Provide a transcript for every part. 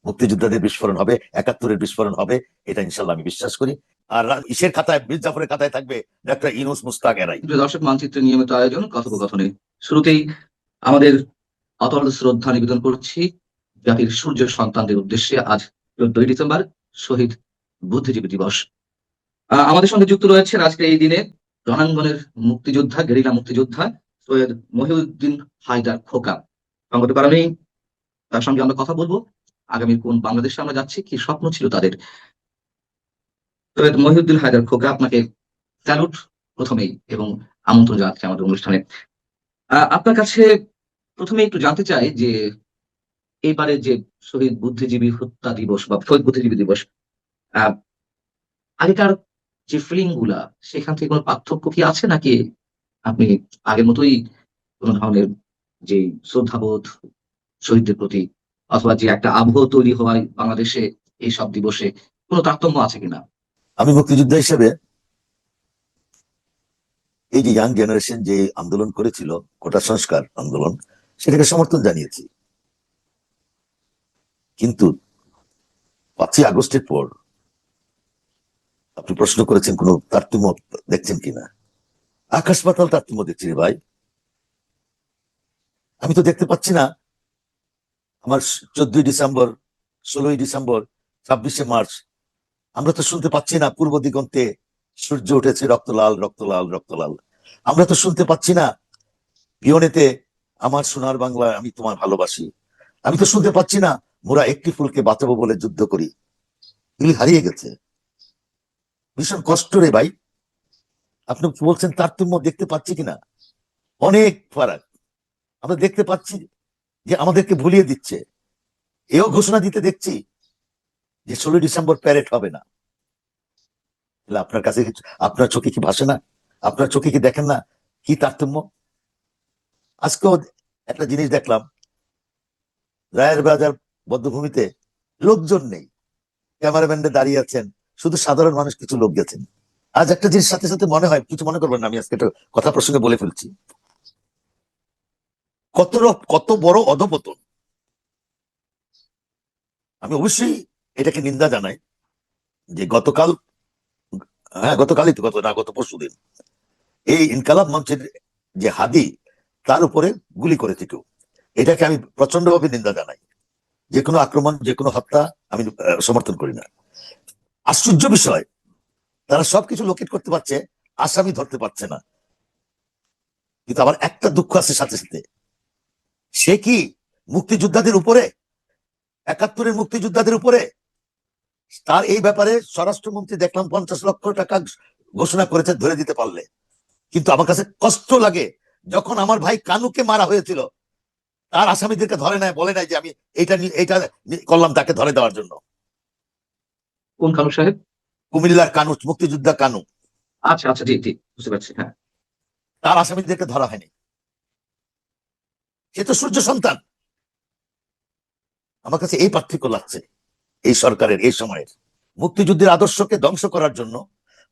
মুক্তিযোদ্ধাদের বিস্ফোরণ হবে, 71-এর বিস্ফোরণ হবে, এটা ইনশাল্লাহ আমি বিশ্বাস করি। আর ইসের খাতায়, মীর জাফরের খাতায় থাকবে ডক্টর ইউনূস মুস্তাক এরাই। দর্শক মানচিত্রের নিয়মিত আয়োজন কথোপকথনে শুরুতেই আমাদের অতল শ্রদ্ধা নিবেদন করছি জাতির সূর্য সন্তানদের উদ্দেশ্যে। আজ 14 ডিসেম্বর শহীদ বুদ্ধিজীবী দিবস। আমাদের সঙ্গে যুক্ত রয়েছে আজকে এই দিনে রণাঙ্গনের মুক্তিযোদ্ধা, গেরিলা মুক্তিযোদ্ধা সৈয়দ মহিউদ্দিন হায়দার খোকা। সঙ্গত কারণেই তার সঙ্গে আমরা কথা বলবো আগামী কোন বাংলাদেশে আমরা যাচ্ছি, কি স্বপ্ন ছিল তাদের। সৈয়দ মহিউদ্দিন হায়দার খোকা, আপনাকে স্যালুট প্রথমেই এবং আমন্ত্রণ জানাচ্ছি আমাদের অনুষ্ঠানে। আপনার কাছে প্রথমে একটু জানতে চাই যে এইবারে যে শহীদ বুদ্ধিজীবী হত্যা দিবস বা শহীদ বুদ্ধিজীবী দিবস, আগেকার যে ফিলিং গুলা সেখান থেকে কোনো পার্থক্য কি আছে, নাকি আপনি আগের মতোই কোন ধরনের যে শ্রদ্ধাবোধ শহীদদের প্রতি অথবা যে একটা আবহ তৈরি হওয়ায় বাংলাদেশে এই সব দিবসে কোনো তারতম্য আছে কিনা? আমি মুক্তিযোদ্ধা হিসেবে এই যে ইয়াং জেনারেশন যে আন্দোলন করেছিল, কোটা সংস্কার আন্দোলন, সেটাকে সমর্থন জানিয়েছি। কিন্তু 5ই আগস্টের পর আপনি প্রশ্ন করেছেন কোন তারতম্য দেখছেন কিনা। আকাশ পাতাল তারতম্য দেখছি রে ভাই। আমি তো দেখতে পাচ্ছি না আমার 14ই ডিসেম্বর, 16ই ডিসেম্বর, 26শে মার্চ আমরা তো শুনতে পাচ্ছি না পূর্ব দিগন্তে সূর্য উঠেছে রক্তলাল রক্তলাল রক্তলাল। আমরা তো শুনতে পাচ্ছি না পিয়নেতে আমার সোনার বাংলা আমি তোমার ভালোবাসি। আমি তো শুনতে পাচ্ছি না মোরা একটি ফুলকে বাঁচাবো বলে যুদ্ধ করি। এগুলি হারিয়ে গেছে। ভীষণ কষ্ট রে ভাই। আপনি বলছেন তারতম্য দেখতে পাচ্ছি কিনা, অনেক ফারাক। আমরা দেখতে পাচ্ছি যে আমাদেরকে ভুলিয়ে দিচ্ছে। এও ঘোষণা দিতে দেখছি যে 16 ডিসেম্বর প্যারেড হবে না। আপনার কাছে আপনার চোখে কি ভাসে না? আপনার চোখে কি দেখেন না কি তারতম্য? আজকেও একটা জিনিস দেখলাম, রায়ের বাজার বদ্ধভূমিতে লোকজন নেই, ক্যামেরাম্যানরা দাঁড়িয়ে আছেন, শুধু সাধারণ মানুষ কিছু লোক গেছেন। আজ একটা জিনিস সাথে সাথে মনে হয়, কিছু মনে করবেন না, আমি আজকে একটা কথা প্রসঙ্গে বলে ফেলছি, কত বড় অধপতন। আমি অবশ্যই এটাকে নিন্দা জানাই যে গতকালই তো গত পরশুদিন এই ইনকালাব মঞ্চের যে হাদি, তার উপরে গুলি করেছে কেউ। এটাকে আমি প্রচন্ড ভাবে নিন্দা জানাই। যে কোনো আক্রমণ, যে কোনো হত্যা আমি সমর্থন করি না। আশ্চর্য বিষয়, তারা সবকিছু লোকেট করতে পারছে, আসামি ধরতে পারছে না। কিন্তু আবার একটা দুঃখ আছে সাথে সাথে, সে কি মুক্তিযোদ্ধাদের উপরে, 71-এর মুক্তিযোদ্ধাদের উপরে। তার এই ব্যাপারে স্বরাষ্ট্রমন্ত্রী দেখলাম 50 লক্ষ টাকা ঘোষণা করেছে ধরে দিতে পারলে। কিন্তু আমার কাছে কষ্ট লাগে যখন আমার ভাই কানুকে মারা হয়েছিল, তার আসামিদেরকে ধরে নাই, বলে নাই যে আমি এইটা করলাম তাকে ধরে দেওয়ার জন্য। কোন কানু সাহেব? কুমিল্লার কানু, মুক্তিযোদ্ধা কানু। আচ্ছা আচ্ছা, জি জি, বুঝতে পারছি। হ্যাঁ, তার আসামিদেরকে ধরা হয়নি। সে তো সূর্য সন্তান। আমার কাছে এই পার্থক্য লাগছে এই সরকারের এই সময়ের। মুক্তিযুদ্ধের আদর্শকে ধ্বংস করার জন্য,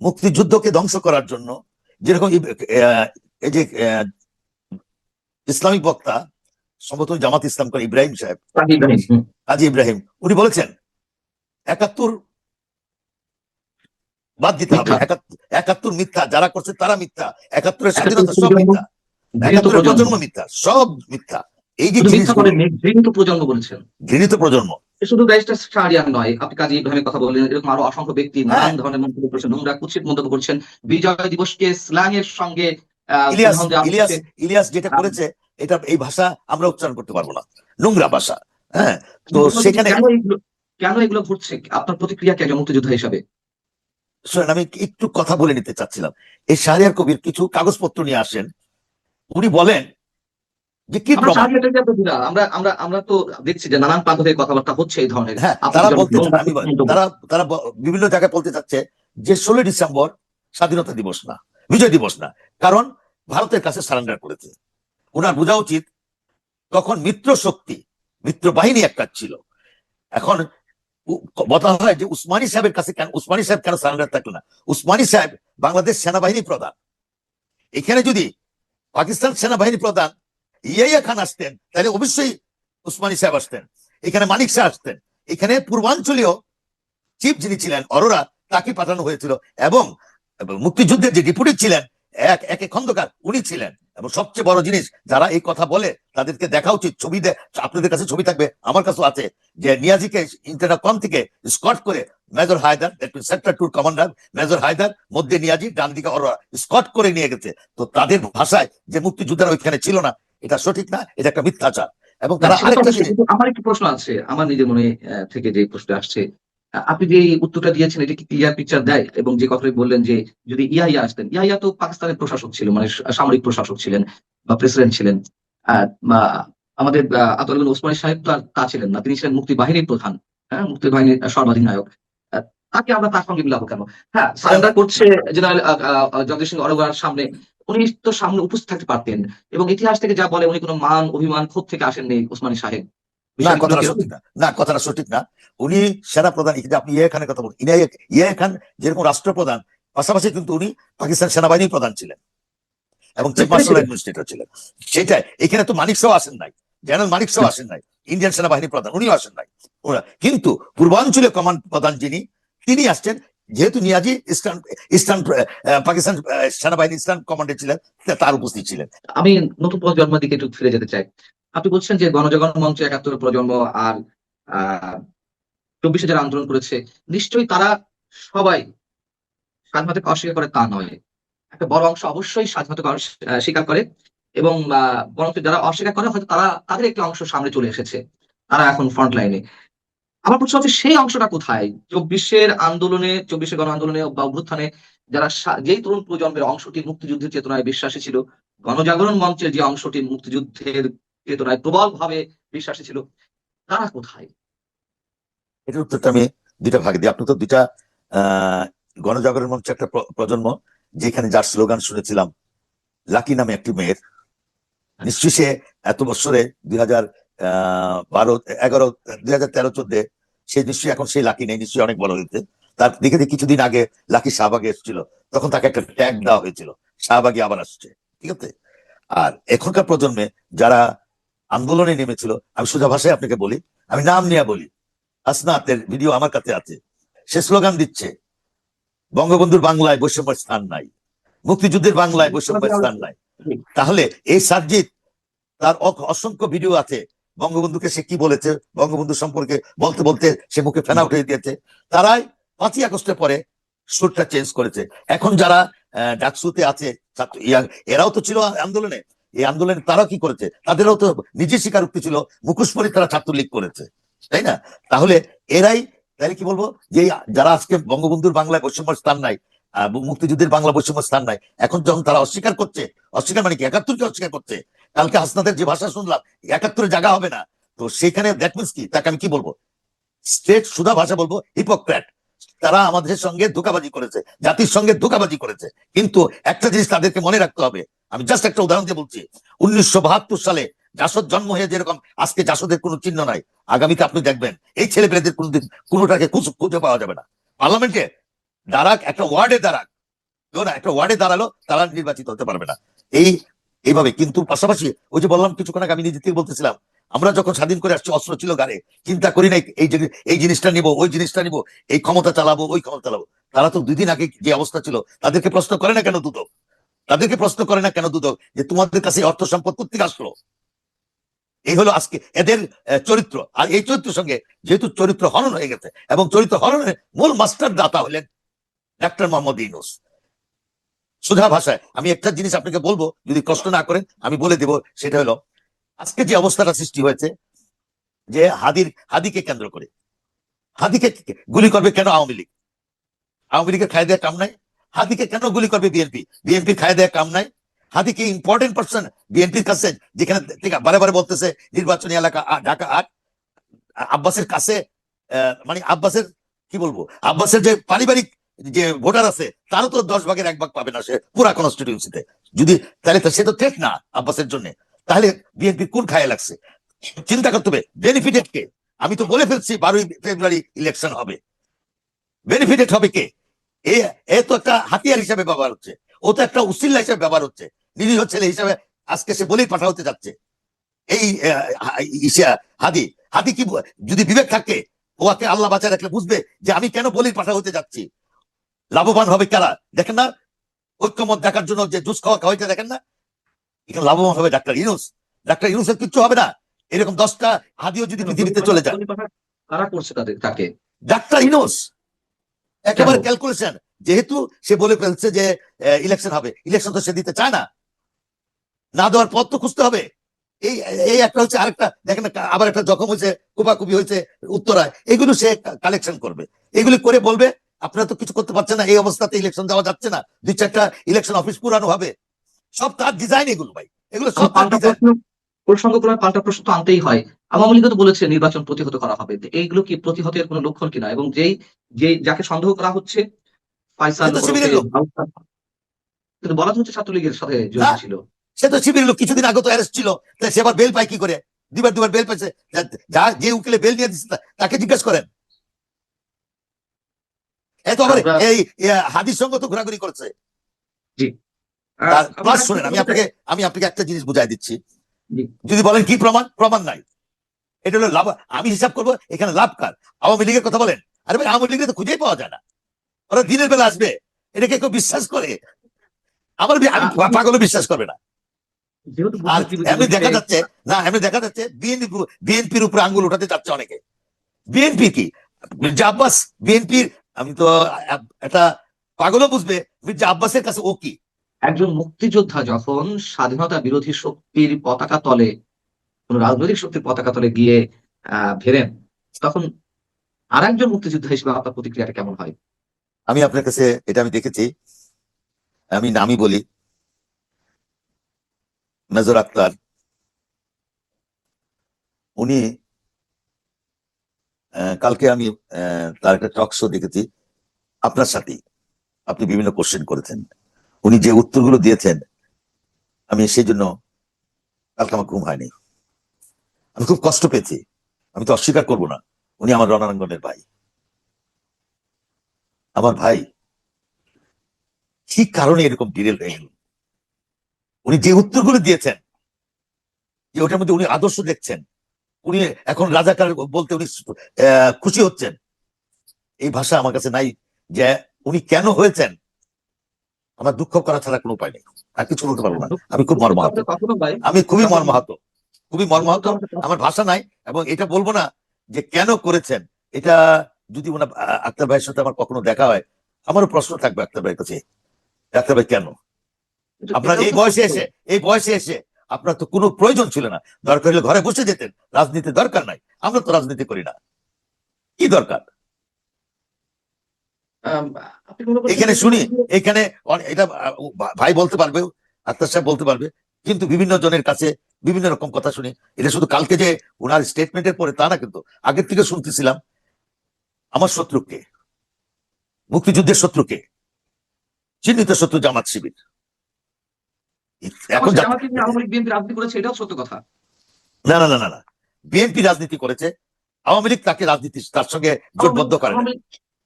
মুক্তিযুদ্ধকে ধ্বংস করার জন্য, যেরকম এই যে ইসলামিক বক্তা, সম্ভবত জামাত ইসলাম করে ইব্রাহিম সাহেব, কাজী ইব্রাহিম, উনি বলেছেন 71 বাদ দিতে হবে। 71 মিথ্যা, যারা করছে তারা মিথ্যা, 71-এর স্বাধীনতা সব মিথ্যা, 71-এর প্রজন্ম মিথ্যা, সব মিথ্যা। এই যে ঘৃণিত প্রজন্ম বলেছেন, ঘৃণিত প্রজন্ম। শুধু ব্যারিস্টার শাহরিয়ার নয়, আপনি কাজী ইব্রাহিমের কথা বললেন, এরকম আরো অসংখ্য ব্যক্তি নানান ধরনের মন্তব্য করছেন, নোংরা কুৎসিত মন্তব্য করছেন। বিজয় দিবসকে স্ল্যাং এর সঙ্গে ইলিয়াস যেটা করেছে, এটা এই ভাষা আমরা উচ্চারণ করতে পারবো না, নোংরা ভাষা। হ্যাঁ, তো সেখানে কেন এগুলো ঘটছে, আপনার প্রতিক্রিয়া কেন মুক্তিযোদ্ধা হিসাবে? শোনেন, আমি একটু কথা বলে নিতে চাচ্ছিলাম। এই শাহরিয়ার কবির কিছু কাগজপত্র নিয়ে আসেন, উনি বলেন যে কি প্রমাণ। আমরা তো দেখছি যে নানান প্রান্ত থেকে কথাবার্তা হচ্ছে এই ধরনের। হ্যাঁ, তারা বিভিন্ন জায়গায় বলতে চাচ্ছে যে 16 ডিসেম্বর স্বাধীনতা দিবস না, বিজয় দিবস না, কারণ ভারতের কাছে সারেন্ডার করেছে। ওনার বোঝা উচিত তখন মিত্র শক্তি, মিত্র বাহিনী একটা ছিল। এখন বলা হয় যে উসমানী সাহেবের কাছে কেন, উসমানী সাহেব কেন সারেন্ডার থাকলো না? উসমানী সাহেব বাংলাদেশ সেনাবাহিনী প্রধান। এখানে যদি পাকিস্তান সেনাবাহিনী প্রধান ইয়াহিয়া খান আসতেন, তাহলে অবশ্যই উসমানী সাহেব আসতেন, এখানে মানিক শাহ আসতেন। এখানে পূর্বাঞ্চলীয় চিফ যিনি ছিলেন অরোরা, তাকে পাঠানো হয়েছিল, এবং মুক্তিযুদ্ধের যে ডেপুটি ছিলেন একে খন্দকার, উনি ছিলেন। এবং সবচেয়ে বড় জিনিস, যারা এই কথা বলে তাদেরকে দেখা উচিত, ছবি আপনাদের কাছে ছবি থাকবে, আমার কাছেও আছে, যে নিয়াজিকে ইন্টারকম থেকে স্কট করে major Haider, sector 2 commander major Haider, মধ্যে নিয়াজি, ডান দিকে অরোরা, স্কট করে নিয়ে গেছে। তো তাদের ভাষায় যে মুক্তিযোদ্ধারা ওইখানে ছিল না, এটা সঠিক না, এটা একটা মিথ্যাচার। এবং তারা সেটা তো আরেকটা অবশ্যই, জিনিস, কিন্তু আমার একটু প্রশ্ন আছে, আমার নিজের মনে থেকে যে প্রশ্ন আসছে, আপনি যে এই উত্তরটা দিয়েছেন এটা কি ক্লিয়ার পিকচার দেয়? এবং যে কথাটি বললেন যে যদি ইয়াহিয়া আসতেন, ইয়াহিয়া তো পাকিস্তানের প্রশাসক ছিল, মানে সামরিক প্রশাসক ছিলেন বা প্রেসিডেন্ট ছিলেন। বা আমাদের আতাউল ওসমানী সাহেব তো আর তা ছিলেন না, তিনি ছিলেন মুক্তি বাহিনীর প্রধান, হ্যাঁ, মুক্তি বাহিনীর সর্বাধিনায়ক। তাকে আমরা তার সঙ্গে মিলাবো কেন? হ্যাঁ, সারেন্ডার করছে জেনারেল জগদীশ সিং অরোরার সামনে, উনি তো সামনে উপস্থিত থাকতে পারতেন। এবং ইতিহাস থেকে যা বলে উনি কোনো মান অভিমান ক্ষোভ থেকে আসেননি ওসমানী সাহেব। না, বিষয়টা কথাটা কি সঠিক এরকম? না, না, কথাটা সঠিক না। উনি সেনা প্রধান, এই যে আপনি ইয়া খানের কথা বলুন, ইয়া খান যেরকম রাষ্ট্রপ্রধান, পাশাপাশি কিন্তু উনি পাকিস্তান সেনাবাহিনীর প্রধান ছিলেন এবং চিফ তিনি মার্শাল ছিলেন। অ্যাডমিনিস্ট্রেটর ছিলেন। সেটাই, এখানে তো মানিক শাহ আসেন নাই, জেনারেল মানিক শাহ আসেন নাই, ইন্ডিয়ান সেনাবাহিনীর প্রধান উনিও আসেন নাই। কিন্তু পূর্বাঞ্চলীয় কমান্ড প্রধান যিনি, তিনি আসছেন। যেহেতু নিয়াজি ইস্টার্ন ইস্টার্ন পাকিস্তান সেনাবাহিনী ইস্টার্ন কমান্ডে ছিলেন, তার উপস্থিত ছিলেন। আমি নতুন প্রজন্মের দিকে একটু ফিরে যেতে চাই। আপনি বলছেন যে গণজাগরণ মঞ্চ ৭১ প্রজন্ম আর ২৪ যারা আন্দোলন করেছে, নিশ্চয়ই তারা সবাই স্বাধীনতাকে অস্বীকার করে তা নয়। একটা বড় অংশ অবশ্যই স্বাধীনতাকে স্বীকার করে। এবং বরঞ্চ যারা অস্বীকার করে হয়তো তারা, তাদের একটি অংশ সামনে চলে এসেছে, তারা এখন ফ্রন্ট লাইনে। আমার প্রশ্ন হচ্ছে সেই অংশটা কোথায়? ২৪-এর আন্দোলনে, ২৪-এর গণ আন্দোলনে বা অভ্যুত্থানে যারা যেই তরুণ প্রজন্মের অংশটি মুক্তিযুদ্ধের চেতনায় বিশ্বাসী ছিল, গণজাগরণ মঞ্চের যে অংশটি মুক্তিযুদ্ধের চেতনায় প্রবল ভাবে বিশ্বাসী ছিল, তারা কোথায়? এটার উত্তরটা আমি দুইটা ভাগে দিই। আপনি তো দুইটা গণজাগরণ মঞ্চ একটা প্রজন্ম, যেখানে যার স্লোগান শুনেছিলাম লাকি নামে একটি মেয়ের, নিশ্চয়ই সে এত বছরে 2012, 11, 2013, 14, সে নিশ্চয়ই এখন সেই লাকি নেই, নিশ্চয়ই অনেক বড় হয়েছে। তার দেখে কিছুদিন আগে লাকি শাহবাগে এসেছিল, তখন তাকে একটা ট্যাগ দেওয়া হয়েছিল, শাহবাগে আবার আসছে, ঠিক আছে। আর এখনকার প্রজন্মে যারা আন্দোলনে নেমেছিল, আমি সোজা ভাষায় আপনাকে বলি, আমি নাম নিয়ে বলি, হাসনাতের ভিডিও আমার কাছে আছে, সে স্লোগান দিচ্ছে বঙ্গবন্ধুর বাংলায় বৈষম্যের স্থান নাই, মুক্তিযুদ্ধের বাংলায় বৈষম্যের স্থান নাই। তাহলে এই সার্জিৎ, তার অসংখ্য ভিডিও আছে, বঙ্গবন্ধুকে সে কি বলেছে, বঙ্গবন্ধু সম্পর্কে বলতে বলতে সে মুখে ফেনা উঠে দিয়েছে। তারাই 5ই আগস্টের পরে সুরটা চেঞ্জ করেছে। এখন যারা ডাকসুতে আছে ছাত্র, এরাও তো ছিল আন্দোলনে, এই আন্দোলনে তারা কি করেছে, তাদেরও তো নিজে স্বীকারোক্তি ছিল, মুখোশ পরে তারা ছাত্রলীগ করেছে, তাই না? তাহলে এরাই, তাহলে কি বলবো, যে যারা আজকে বঙ্গবন্ধুর বাংলায় বৈষম্য স্থান নাই, মুক্তিযুদ্ধের বাংলা বৈষম্য স্থান নাই, এখন যখন তারা অস্বীকার করছে, অস্বীকার মানে কি, ৭১কে অস্বীকার করছে, কালকে হাসনাতের যে ভাষা শুনলাম ৭১ জায়গা হবে না, তো সেখানে দ্যাট মিনস কি, তাকে আমি কি বলবো, স্ট্রেট সুধা ভাষা বলবো, হিপোক্রেট। তারা আমাদের সঙ্গে ধোঁকাবাজি করেছে, জাতির সঙ্গে ধোঁকাবাজি করেছে। কিন্তু একটা জিনিস তাদেরকে মনে রাখতে হবে, আমি জাস্ট একটা উদাহরণ দিয়ে বলছি, 1972 সালে জাসদ জন্ম হয়ে যেরকম আজকে জাসদের কোনো চিহ্ন নাই, আগামীতে আপনি দেখবেন এই ছেলেপেলেদের কোনোদিন কোনোটাকে খুঁজে পাওয়া যাবে না। পার্লামেন্টে দাঁড়াক, একটা ওয়ার্ডে দাঁড়াক, একটা ওয়ার্ডে দাঁড়ালো, তারা নির্বাচিত হতে পারবে না। এইভাবে কিন্তু পাশাপাশি ওই যে বললাম কিছুক্ষণ আগে, আমি নিজে থেকে বলতেছিলাম, আমরা যখন স্বাধীন করে আসছি অস্ত্র ছিল গাড়ে, চিন্তা করি নাই এই জিনিসটা নিব, ওই জিনিসটা নিব, এই ক্ষমতা চালাবো, ওই ক্ষমতা চালাবো। তারা তো 2 দিন আগে যে অবস্থা ছিল, তাদেরকে প্রশ্ন করে না কেন দুদক, তাদেরকে প্রশ্ন করে না কেন দুদক, যে তোমাদের কাছে অর্থ সম্পদ কোথেকে আসলো? এই হলো আজকে এদের চরিত্র। আর এই চরিত্রের সঙ্গে যেহেতু চরিত্র হনন হয়ে গেছে, এবং চরিত্র হননের মূল মাস্টার দাতা হলেন ডাক্তার মোহাম্মদ ইউনূস। সোজা ভাষায় আমি একটা জিনিস আপনাকে বলবো, যদি কষ্ট না করেন আমি বলে দেব, সেটা হলো আজকে যে অবস্থাটা সৃষ্টি হয়েছে, যে হাদিকে কেন্দ্র করে, হাদিকে গুলি করবে কেন আওয়ামী লীগ? আওয়ামী লীগের খায় দেওয়া কাম নাই। হাদিকে কেন গুলি করবে বিএনপি? বিএনপির খায় দেওয়া কাম নাই। হাদিকে ইম্পর্টেন্ট পার্সন বিএনপির কাছে, যেখানে থেকে বারে বারে বলতেছে নির্বাচনী এলাকা ঢাকা 8, আব্বাসের কাছে, মানে আব্বাসের কি বলবো, আব্বাসের যে পারিবারিক যে ভোটার আছে, তারও তো 10 ভাগের 1 ভাগ পাবে না সে পুরা কনস্টিটিউন্সিতে। যদি তাহলে সে তো ঠিক না আব্বাসের জন্য, তাহলে বিএনপি কোন খায় লাগছে? চিন্তা করতে হবে বেনিফিটেড কে। আমি তো বলে ফেলছি 12ই ফেব্রুয়ারি ইলেকশন হবে, বেনিফিটেড হবে কে? এ তো একটা হাতিয়ার হিসাবে ব্যবহার হচ্ছে, ও তো একটা উসিল্লা হিসাবে ব্যবহার হচ্ছে, নিরীহ ছেলে হিসাবে আজকে সে বলেই পাঠা হতে যাচ্ছে। এই হাদি হাদি কি, যদি বিবেক থাকে ওকে আল্লাহ বাঁচায় রাখলে বুঝবে যে আমি কেন বলির পাঠা হতে যাচ্ছি। লাভবান হবে কারা দেখেন না, ঐক্যমত দেখার জন্য যে জুস খাওয়া খাওয়াইতে দেখেন না, এখানে লাভবান হবে ডাক্তার ইউনূস। ডাক্তার ইউনূসের কিচ্ছু হবে না, এরকম 10টা হাদিও যদি পৃথিবীতে চলে যায়। কারা করছে তাকে? ডাক্তার ইউনূস একেবারে কেন? ক্যালকুলেশন, যেহেতু সে বলে ফেলছে যে ইলেকশন হবে, ইলেকশন তো সে দিতে চায় না, না দেওয়ার পথ তো খুঁজতে হবে। এই এই একটা হচ্ছে, আরেকটা দেখেন না, আবার একটা জখম হয়েছে, কোপাকুপি হয়েছে উত্তরায়, এগুলো সে কালেকশন করবে, এগুলি করে বলবে আপনারা তো কিছু করতে পারছেন না, এই অবস্থাতে ইলেকশন দেওয়া যাচ্ছে না, 2-4টা ইলেকশন অফিস পুরানো হবে, সব তার ডিজাইন, এগুলো ভাই, এগুলো সব তার পাল্টা ডিজাইন। প্রসঙ্গক্রমে পাল্টা প্রশ্ন তো আনতেই হয়। আওয়ামী লীগ তো বলেছে নির্বাচন প্রতিহত করা হবে, তো এইগুলো কি প্রতিহতের কোনো লক্ষণ কিনা? এবং যাকে সন্দেহ করা হচ্ছে সে ফাইসাল তো ওরফে শিবিরের লোক আউসাদ, কিন্তু বলা তো হচ্ছে ছাত্রলীগের সাথে না, জড়িত ছিল। সে তো শিবিরের লোক, কিছুদিন আগে তো অ্যারেস্ট ছিল, তাই সে আবার বেল পায় কি করে? দুবার বেল পাইছে, যে উকিলে বেল নিয়ে দিচ্ছে তাকে জিজ্ঞেস করেন। এত আবার আমরা এই হাদির সঙ্গে তো ঘোরাঘুরি করছে। জি প্লাস শোনেন, আমি আপনাকে একটা জিনিস বুঝাই দিচ্ছি। জি যদি বলেন কি প্রমাণ, প্রমাণ নাই, এটা হলো লাভ। আমি হিসাব করবো এখানে লাভ কার। আওয়ামী লীগের কথা বলেন, আরে ভাই আওয়ামী লীগের তো খুঁজেই পাওয়া যায় না, ওরা দিনের বেলা আসবে, এটাকে কেউ বিশ্বাস করে? আমি পাগলও বিশ্বাস করবে না। যেহেতু আর বুদ্ধিজীবী এমনি দেখা দিবসে যাচ্ছে, না এমনি দেখা যাচ্ছে বিএনপির উপরে আঙ্গুল উঠাতে চাচ্ছে অনেকে। বিএনপি কি, মির্জা আব্বাস বিএনপির, আমি তো একটা পাগলও বুঝবে মির্জা আব্বাসের কাছে ও কি। একজন মুক্তিযোদ্ধা যখন স্বাধীনতা বিরোধী শক্তির পতাকা তলে, কোন রাজনৈতিক শক্তির পতাকা তলে গিয়ে ভেড়েন, তখন আর একজন মুক্তিযোদ্ধা হিসেবে আপনার প্রতিক্রিয়াটা কেমন হয়? আমি আপনার কাছে, এটা আমি দেখেছি, আমি নামই বলি, মেজর আক্তার, উনি কালকে আমি তার একটা টক শো দেখেছি আপনার সাথেই, আপনি বিভিন্ন কোশ্চেন করেছেন, উনি যে উত্তরগুলো দিয়েছেন, আমি সেই জন্য কালকে আমার ঘুম হয়নি, আমি খুব কষ্ট পেয়েছি। আমি তো অস্বীকার করবো না, উনি আমার রণাঙ্গনের ভাই, আমার ভাই, কি কারণে এরকম ডিরেল হয়ে গেল? উনি যে উত্তরগুলো দিয়েছেন, যে ওটার মধ্যে উনি আদর্শ দেখছেন, উনি এখন রাজাকার বলতে উনি খুশি হচ্ছেন, এই ভাষা আমার কাছে নাই। যে উনি কেন হয়েছেন, আমার দুঃখ করা ছাড়া কোনো উপায় নেই, আর কিছু বলতে পারবো না। আমি খুব দুঃখ মর্মাহত, আমাদের কখনো ভাই, আমি খুবই যখন মর্মাহত, খুবই দুঃখ মর্মাহত, তো আমাদের আমার ভাষা নাই। এবং এটা বলবো না যে কেন করেছেন, এটা যদি ওনার আক্তার ভাইয়ের সাথে আমার কখনো দেখা হয়, আমারও প্রশ্ন থাকবে আক্তার ভাইয়ের কাছে, ডাক্তার ভাই কেন আপনার এটাও এই তো বয়সে সত্য। এসে, এই বয়সে এসে আপনার তো কোনো প্রয়োজন ছিল না, দরকার হলে ঘরে বসে যেতেন, রাজনীতি দরকার নাই, আমরা তো রাজনীতি করি না, কি দরকার? আম, আপনি মনে করছেন এখানে যে শুনি, এখানে এটা ভাই বলতে পারবে, আক্তার সাহেব বলতে পারবে, কিন্তু বিভিন্ন জনের কাছে বিভিন্ন রকম কথা শুনি। এটা শুধু কালকে যে ওনার স্টেটমেন্টের পরে তা না, কিন্তু আগের থেকে শুনতেছিলাম আমার শত্রুকে, মুক্তিযুদ্ধের শত্রুকে, চিহ্নিত শত্রু জামাত শিবির। এখন জামাতে আওয়ামী লীগ বিএনপি রাজনীতি করেছে, এটাও সত্য কথা। না না না না না, বিএনপি রাজনীতি করেছে, আওয়ামী লীগ তাকে রাজনীতি তার সঙ্গে জোটবদ্ধ করে না।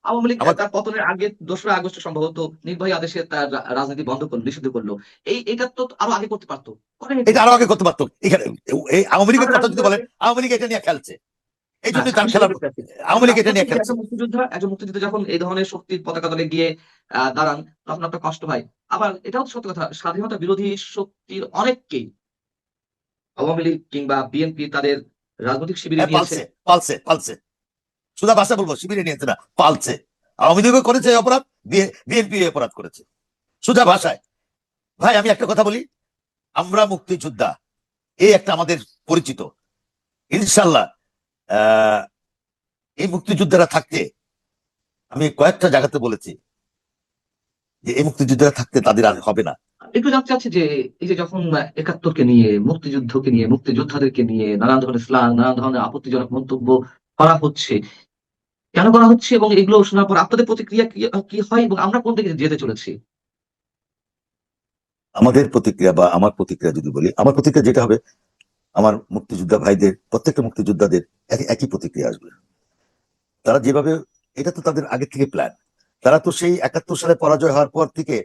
আওয়ামী লীগ আমার তার পতনের আগে 2রা আগস্ট সম্ভবত নির্বাহী আদেশে তার রাজনীতি বন্ধ করলো, নিষিদ্ধ করলো। এটা তো আরো আগে করতে পারতো, করেনি তো। এটা আরো আগে করতে পারতো। এখানে এই আওয়ামী লীগের তাদের কথা রাজনীতি যদি বলেন, করেছে। আওয়ামী লীগ এটা নিয়ে খেলছে, এই হ্যাঁ, জন্যই তার আমি সেটা খেলার, বলতে চাচ্ছি। আওয়ামী লীগ আপনি এটা নিয়ে বলছেন যে খেলছে। একজন মুক্তিযোদ্ধা যখন এই ধরনের শক্তির পতাকা তলে গিয়ে দাঁড়ান, তখন আপনার কষ্ট হয়। আবার এটাও তো সত্য কথা, স্বাধীনতা বিরোধী শক্তির অনেককেই আওয়ামী লীগ কিংবা বিএনপি তাদের রাজনৈতিক শিবিরে হ্যাঁ, নিয়েছে। পালছে পালছে পালছে, সুদা ভাষা বলবো, শিবিরে নিয়েছে না, পালছে। আওয়ামী লীগও করেছে এই অপরাধ, বিএনপি অপরাধ করেছে, সুজা ভাষায়। ভাই আমি একটা কথা বলি, আমরা মুক্তিযোদ্ধা, এই একটা আমাদের পরিচিত, ইনশাল্লাহ আহ এই মুক্তিযোদ্ধারা থাকতে, আমি কয়েকটা জায়গাতে বলেছি যে এই মুক্তিযোদ্ধারা থাকতে তাদের আর হবে না। একটু জানতে চাচ্ছি যে এই যে যখন 71কে নিয়ে, মুক্তিযুদ্ধকে নিয়ে, মুক্তিযোদ্ধাদেরকে নিয়ে নানান ধরনের স্ল্যাং, নানান ধরনের আপত্তিজনক মন্তব্য করা হচ্ছে, কেন করা হচ্ছে এবং এগুলো শোনার পর আপনাদের প্রতিক্রিয়া কি কি হয় এবং আমরা কোন দিকে যেতে চলেছি? আমাদের প্রতিক্রিয়া বা আমার প্রতিক্রিয়া যদি বলি, আমার প্রতিক্রিয়া যেটা হবে, আমার মুক্তিযোদ্ধা ভাইদের, প্রত্যেকটা মুক্তিযোদ্ধাদের একই প্রতিক্রিয়া আসবে। তারা যেভাবে, এটা তো তাদের আগে থেকে প্ল্যান, তারা তো সেই 71 সালে পরাজয় হওয়ার পর থেকে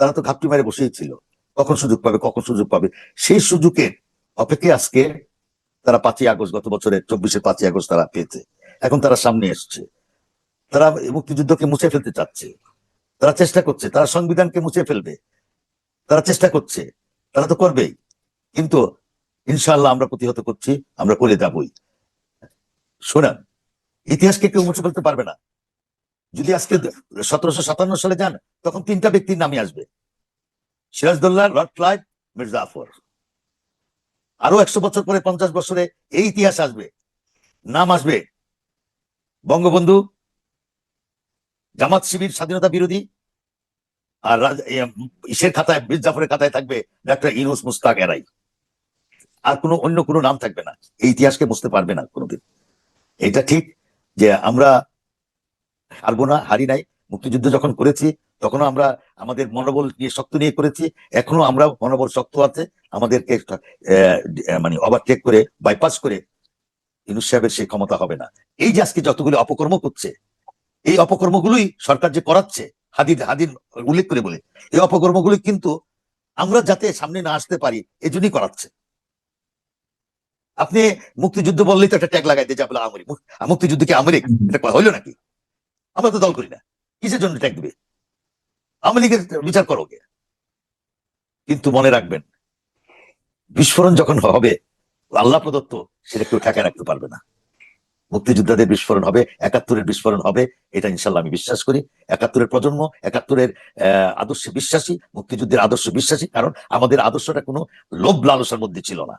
তারা তো ঘাপটি মারে বসেই ছিল, কখন সুযোগ পাবে, কখন সুযোগ পাবে, সেই সুযোগের অপেক্ষায় আজকে তারা 5ই আগস্ট, গত বছরের 24শে 5ই আগস্ট তারা পেয়েছে। এখন তারা সামনে এসছে, তারা মুক্তিযুদ্ধকে মুছে ফেলতে চাচ্ছে, তারা চেষ্টা করছে, তারা সংবিধানকে মুছে ফেলবে, তারা চেষ্টা করছে, তারা তো করবেই। কিন্তু ইনশাআল্লাহ আমরা প্রতিহত করছি, আমরা করে যাবই। শোনেন, ইতিহাসকে কেউ মুছে ফেলতে পারবে না। যদি আজকে 1757 সালে যান, তখন 3টা ব্যক্তির নামই আসবে, সিরাজদৌল্লা, লর্ড ক্লাইভ, মির্জা জাফর। আরো 100 বছর পরে, 50 বছরে এই ইতিহাস আসবে, নাম আসবে বঙ্গবন্ধু, জামাত শিবির স্বাধীনতা বিরোধী, আর ইসের খাতায়, মীর জাফরের খাতায় থাকবে ডাক্তার ইউনূস মুশতাক এরাই। আর অন্য কোনো নাম থাকবে না। এই ইতিহাসকে বুঝতে পারবে না কোনোদিন। এটা ঠিক যে আমরা হারবো না, হারি নাই। মুক্তিযুদ্ধ যখন করেছি তখনও আমরা আমাদের মনোবল নিয়ে, শক্ত নিয়ে করেছি। এখনো আমরা মনোবল শক্ত আছে। আমাদেরকে মানে ওভারটেক করে, বাইপাস করে ইউনূস সাহেবের সেই ক্ষমতা হবে না। এই যে আজকে যতগুলো অপকর্ম করছে, এই অপকর্মগুলোই সরকার যে করাচ্ছে, হাদির উল্লেখ করে বলে, এই অপকর্মগুলি কিন্তু আমরা যাতে সামনে না আসতে পারি এজন্যই করাচ্ছে। আপনি মুক্তিযুদ্ধ বললেই তো একটা ট্যাগ লাগাই দিয়ে যাবে আওয়ামী লীগ, মুক্তিযুদ্ধকে আওয়ামী লীগ, এটা হইলো নাকি? আমরা তো দল করি না, কিসের জন্য ট্যাগ দিবে? আওয়ামী লীগের বিচার করো কে? কিন্তু মনে রাখবেন, বিস্ফোরণ যখন হবে আল্লাহ প্রদত্ত, সেটা কেউ ঠেকায় রাখতে পারবে না। মুক্তিযোদ্ধাদের বিস্ফোরণ হবে, 71-এর বিস্ফোরণ হবে, এটা ইনশাল্লাহ আমি বিশ্বাস করি। 71-এর প্রজন্ম 71-এর আদর্শে বিশ্বাসী, মুক্তিযুদ্ধের আদর্শ বিশ্বাসী। কারণ আমাদের আদর্শটা কোনো লোভ লালসার মধ্যে ছিল না,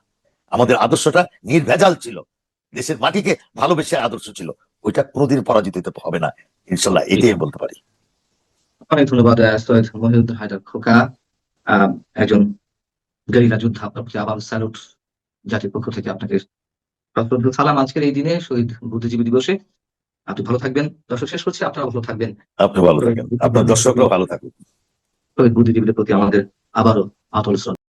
আমাদের আদর্শটা নির্ভেজাল ছিল, দেশের মাটিকে ভালোবেসে আদর্শ ছিল। ওইটা কোনোদিন পরাজিত হতে হবে না ইনশাল্লাহ, এটাই বলতে পারি। অনেক ধন্যবাদ সৈয়দ মহিউদ্দিন হায়দার খোকা, একজন গেরিলা যোদ্ধা। আপনার প্রতি আবার স্যালুট জাতির পক্ষ থেকে আপনাকে সালাম আজকের এই দিনে, শহীদ বুদ্ধিজীবী দিবসে। আপনি ভালো থাকবেন। দর্শক, শেষ করছি, আপনারা ভালো থাকবেন, আপনি ভালো থাকেন, আপনার দর্শকরাও ভালো থাকুন। শহীদ বুদ্ধিজীবীদের প্রতি আমাদের আবারও আতল শ্রদ্ধা।